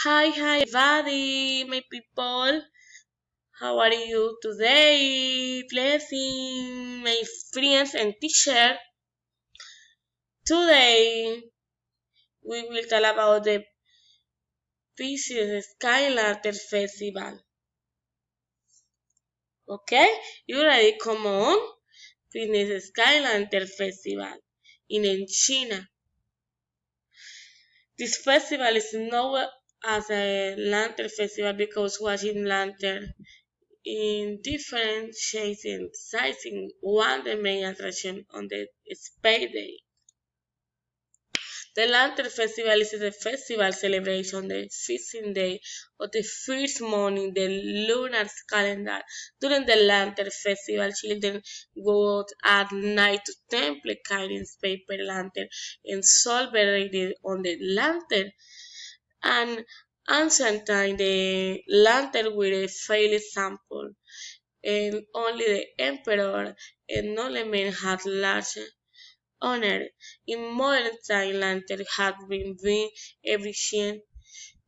Hi, everybody, my people. How are you today? Blessing, my friends and teacher. Today, we will talk about the Pingxi Sky Lanter Festival. Okay? You ready? Come on. Pingxi Sky Lanter Festival in China. This festival is known as a Lantern Festival because watching lantern in different shapes and sizing one the main attraction on the space day. The Lantern Festival is a festival celebration the 15th day of the first month in the lunar calendar. During the Lantern Festival, children go out at night to temple carrying paper lantern and salt buried on the lantern. And ancient time, the lantern with a failed sample and only the emperor and noblemen had large honor. In modern time, lantern has been efficient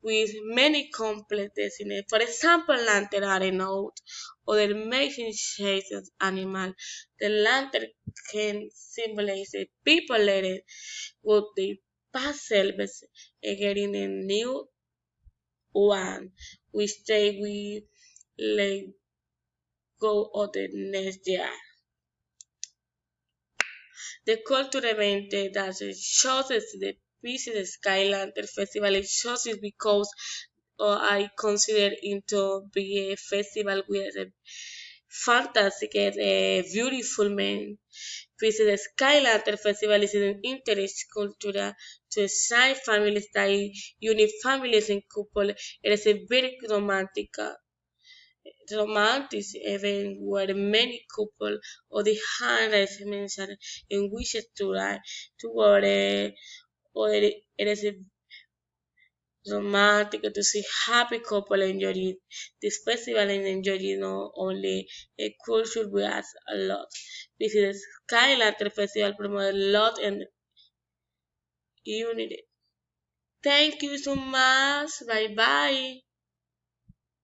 with many complex designs. For example, lantern are a note or the making shapes of animal. The lantern can symbolize the people later what they past selves and getting a new one which they will let go of the next year. The culture event that chooses the Pieces Sky Lantern Festival is chosen because I consider it to be a festival with a fantastic and a beautiful man. Pieces Sky Lantern Festival is an interest culture to shine family style, unite families and couple. It is a very romantic event where many couples of the hundreds mentioned in wishes to ride toward or it is a romantic to see happy couple enjoy it. This festival and enjoy only a culture we ask a lot. This is Skylander Festival promote a lot and unity. Thank you so much. Bye bye.